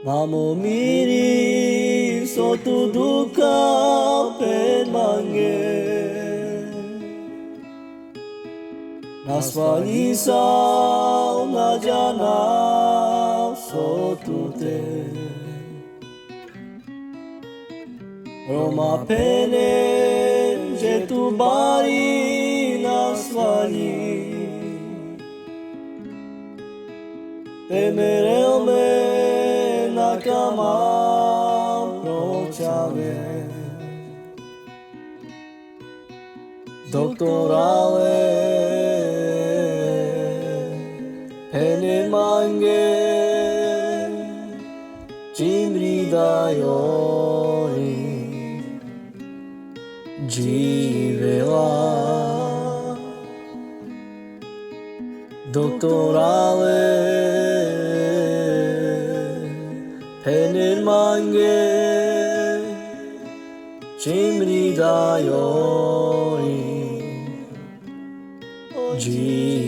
Amo miri sotu duka penmange Naswali sa najana sotu te Roma pene jetu bari naswali Temereo me nakama prochave Doctorale pene mange Jimri dayori Jivela Doctorale Penel mange Jimri dayori Jivela